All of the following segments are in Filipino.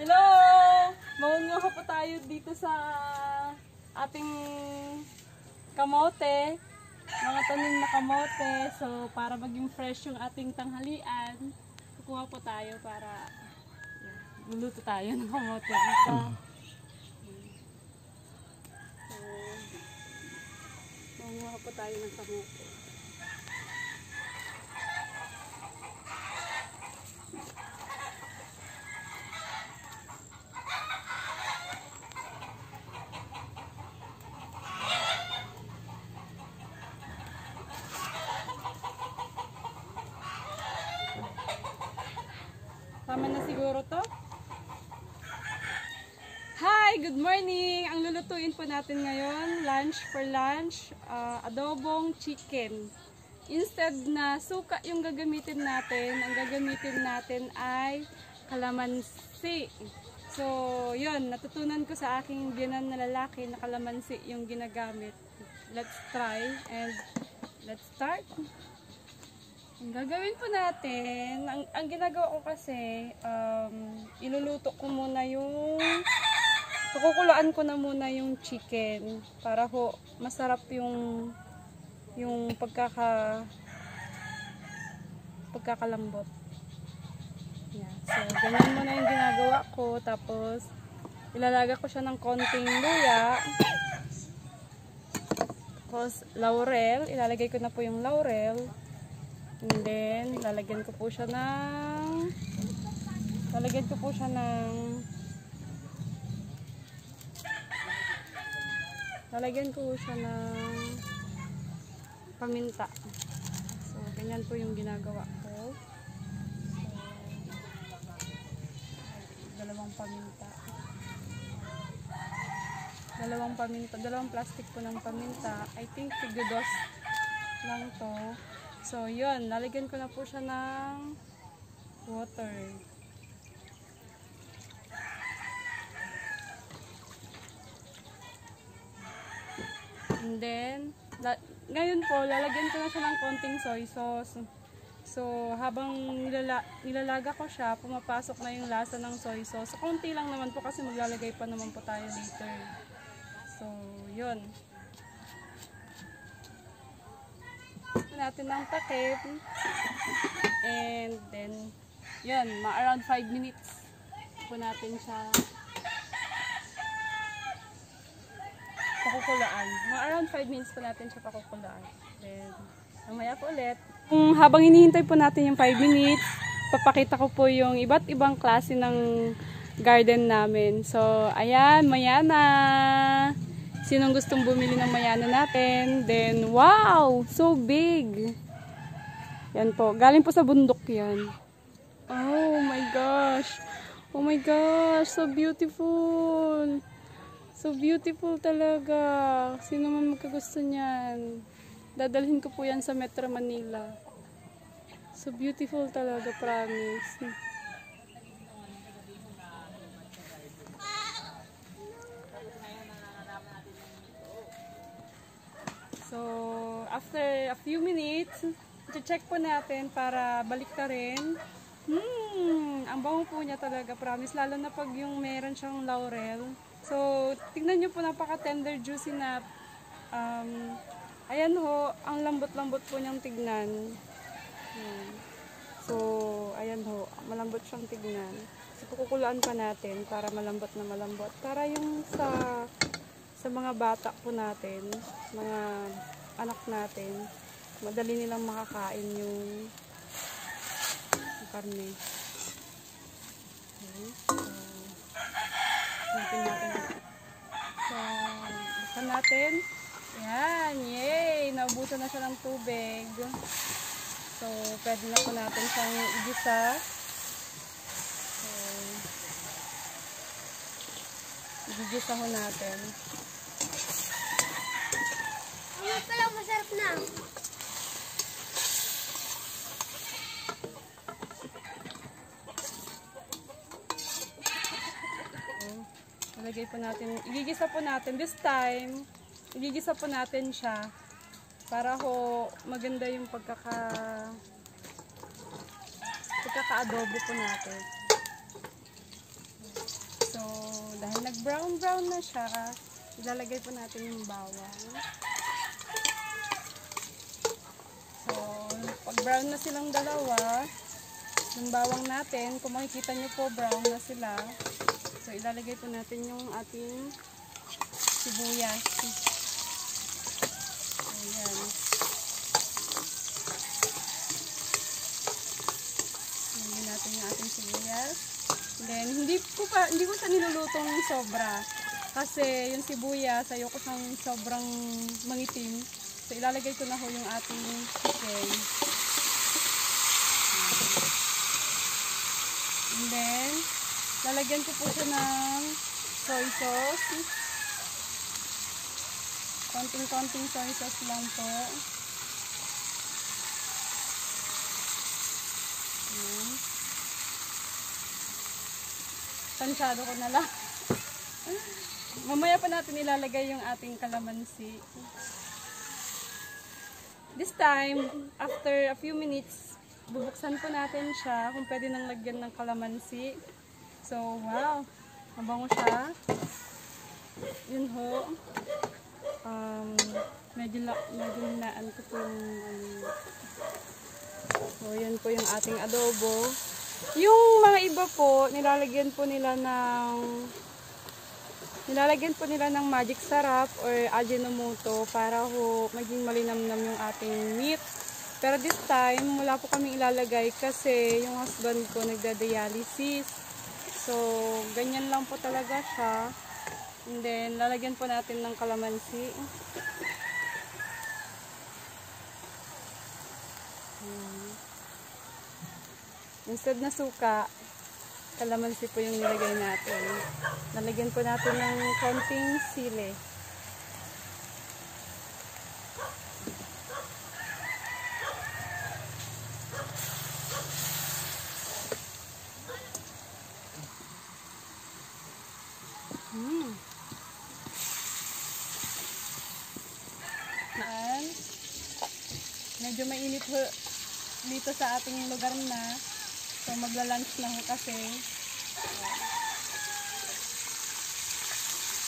Hello! Mangunguha po tayo dito sa ating kamote. Mga tanim na kamote. So, para maging fresh yung ating tanghalian, kukuha po tayo para luluto tayo ng kamote. So, mangunguha po tayo ng kamote. Tama na siguro to. Hi! Good morning! Ang lulutuin po natin ngayon, for lunch, adobong chicken. Instead na suka yung gagamitin natin, ang gagamitin natin ay kalamansi. So, yun, natutunan ko sa aking biyanan na lalaki na kalamansi yung ginagamit. Let's try and let's start. Ang gagawin po natin, ang ginagawa ko kasi, iluluto ko muna pakukuluan ko na muna yung chicken para ho masarap yung pagkakalambot. Yan. So, ganyan muna yung ginagawa ko, tapos ilalaga ko siya ng konting luya. Tapos laurel, ilalagay ko na po yung laurel. And then, lalagyan ko po siya ng paminta. So, ganyan po yung ginagawa ko. So, dalawang plastic po ng paminta. I think tig-2 lang to. So, yun. Lalagyan ko na po siya ng water. And then, ngayon po, lalagyan ko na siya ng konting soy sauce. So, habang nilalaga ko siya, pumapasok na yung lasa ng soy sauce. Konti lang naman po kasi maglalagay pa naman po tayo later. So, yun. Natin ng takip, and then yun, around 5 minutes po natin siya pakukulaan. Around 5 minutes po natin siya pakukulaan. Then mamaya po ulit, habang hinihintay po natin yung 5 minutes, papakita ko po yung iba't ibang klase ng garden namin. So ayan, mayana. Sinong gustong bumili ng mayana natin? Then, wow! So big! Yan po. Galing po sa bundok yan. Oh my gosh! Oh my gosh! So beautiful! So beautiful talaga. Sino man magkagusto niyan? Dadalhin ko po yan sa Metro Manila. So beautiful talaga, promise. So, after a few minutes, i-check po natin para balik ta rin. Ang bango po niya talaga, promise. Lalo na pag yung meron siyang laurel. So, tignan nyo po, napaka-tender, juicy na. Ayan ho, ang lambot-lambot po niyang tignan. So, ayan ho, malambot siyang tignan. So, kukulaan pa natin para malambot na malambot. Para yung sa mga bata po natin, mga anak natin, madali nilang makakain yung karne. Okay. So, buksan natin. Ayan, yay! Naubusan na siya ng tubig. So, pwede na po natin siyang igisa. So, igigisa ho natin. Ano pala, masarap na. Nalagay po natin, igigisa po natin. This time, igigisa po natin siya para ho maganda yung pagkaka-adobo po natin. nag-brown na siya, ilalagay po natin yung bawang. So, pag brown na silang dalawa, yung bawang natin, kung makikita nyo po, brown na sila. So, ilalagay po natin yung ating sibuyas. Ayan. Ilalagay natin yung ating sibuyas. Then, hindi ko siya nilulutong sobra. Kasi yung sibuyas, ayoko siyang sobrang mangitim. So, ilalagay ko na ho yung ating chicken. And then, lalagyan ko po siya ng soy sauce. Konting-konting soy sauce lang po. Ayan. Tansyado ko na lang. Mamaya pa natin ilalagay yung ating kalamansi. This time, after a few minutes, bubuksan po natin siya kung pwede nang lagyan ng kalamansi. So, wow! Mabango siya. Yun ho. Medyo hinaan ko po yung so, yan po yung ating adobo. Yung mga iba po, nilalagyan po nila ng magic sarap or ajinomoto para ho maging malinamnam yung ating meat. Pero this time, wala po kami ilalagay kasi yung husband ko nagda-dialysis. So, ganyan lang po talaga siya. And then, lalagyan po natin ng kalamansi. Instead na suka, kalamansi po yung nilagay natin. Lalagyan po natin ng konting sili. Medyo mainit ho dito sa ating lugar na. So, magla-lunch na ho kasi.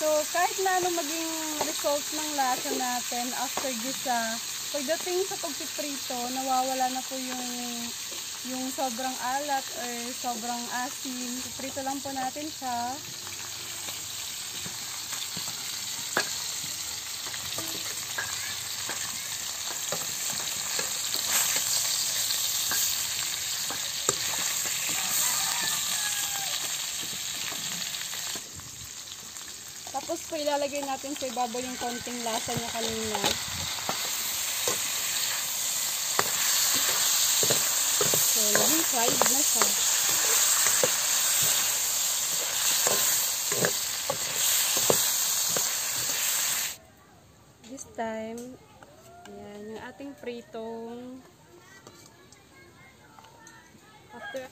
So, kahit na ano maging result ng lasa natin after gisa, pagdating sa pagpiprito, nawawala na po yung sobrang alat or sobrang asin. Piprito lang po natin siya. Tapos po ilalagay natin sa ibabaw yung konting lasa niya kanina. So, naging fried na siya. This time, ayan, yung ating pritong after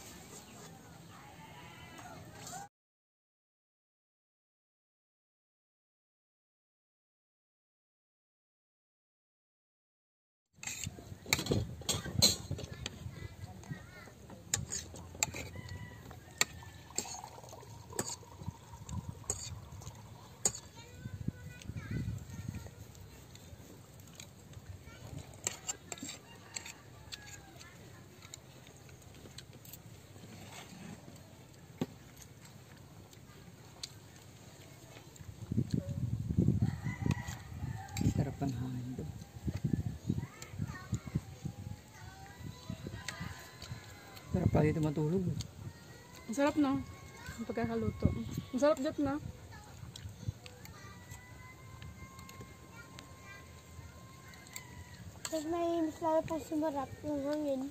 sarap ang hangin doon. Sarap pa dito matulog. ang sarap no? Ang pagkakaluto. Ang sarap dyan na. Tapos may mas lalo pong sumarap yung hangin.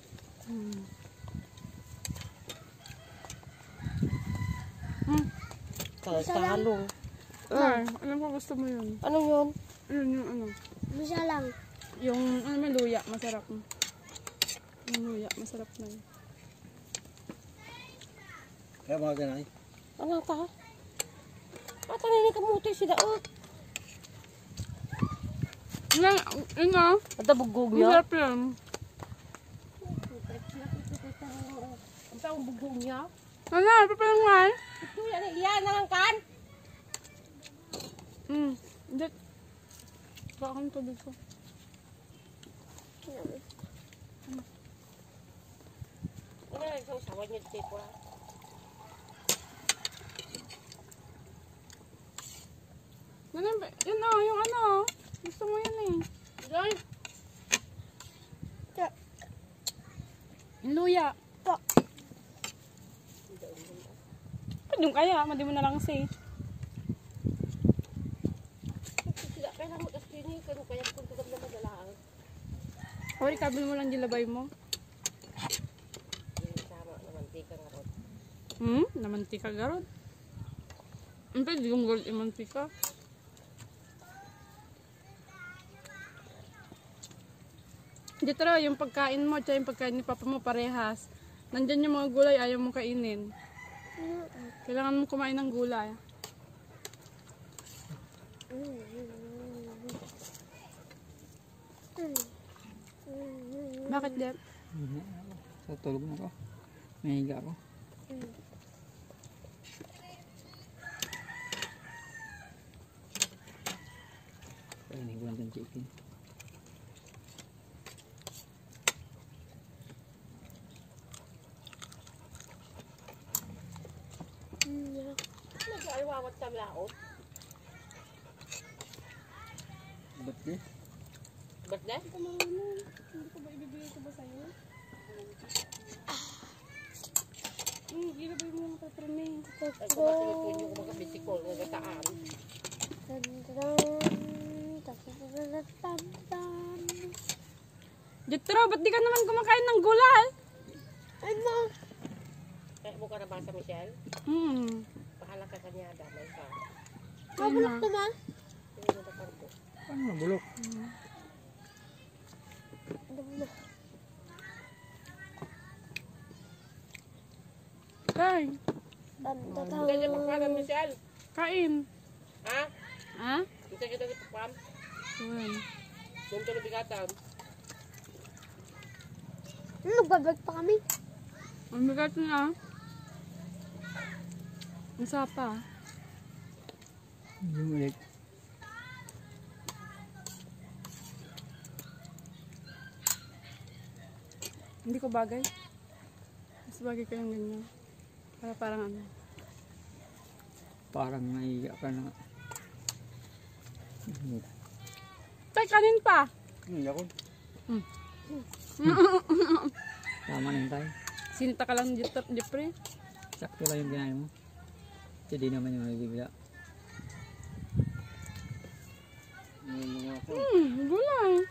Talong. Ay, alam ko gusto mo yun. Ano yun? Yun yung ano. Bisa lang. Yung ano may luya, masarap. Yung luya, masarap na yun. Kaya mga ganay. Ano ka? Ata na ni kamuti sila. Oh. Yun na. Ada bugog Masarap yan. Ang tawang bugog niya. Ano, papalangan? Ito yan. Iyan ang kan. Hindi. Baka ang tubig ko. Ano na isang sawan niya dito ha? Yun o, yung ano. Gusto mo yun eh. Doon! Yung luya. Yung kaya, madi mo na lang say. Sila, kailangan mo tas kini, kaya kung tugab na madalaan. Or ikabil mo lang dilabay mo. Sama na mantika nga ron. Namantika garod. Ang pwede yung gold imantika. Dito raw, yung pagkain mo at yung pagkain ni papa mo parehas. Nandyan yung mga gulay, ayaw mo kainin. Kailangan mo kumain ng gulay. Bakit, Deb? Sa tulog na ako. Mahiga ako. Kainin ko lang itong chicken. Nag-alawawat sa laot. Ba't di? Ba't na? Hindi ko ba ibibigay ko ba sa'yo? Ilabay mo yung patrone. Ay, kumasunod ko yung kumagabisikol ng gataan. Dito raw, ba't di ka naman kumakain ng gulay? Ano? Kaya mo ka na ba sa Michelle? Bahala ka kanya, damay ka. Mabulok to ma? Hindi mo na kargo. Ano na bulok? Kain. Ganyan mo ka na, Michelle. Kain. Ha? Ha? Isa kita sa pam. Yun. Doon ka na bigatan. Nagbablog pa kami. Ang bigat na. Ang sapa. Yung ulit. Hindi ko bagay. Mas bagay ko yung ganyan. Para parang ano. Parang naiiyak ka na. Tay, kanin pa. Ako. Tama na yun tayo. Sinta ka lang dito, Jeffrey. Sakto lang yung ginahin mo. Kasi di naman yung nagibila. Gulay.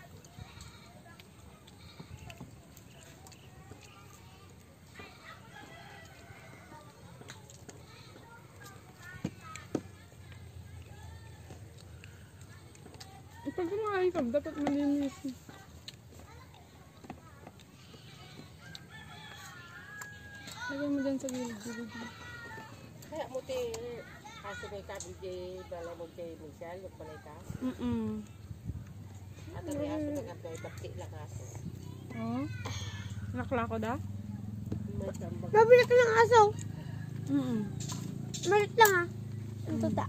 Pag kumain ka, dapat malinis. Lagay mo dyan sa gilid-gilid. Kaya mo ti kaso may kabi di bala mo ti Michelle, yung balay ka. At ang may aso magabay, bakti lang aso. Oh. Nakla ko da? May tambag. Mabilit ng aso. Mm. Malit lang ah. Ang tuta.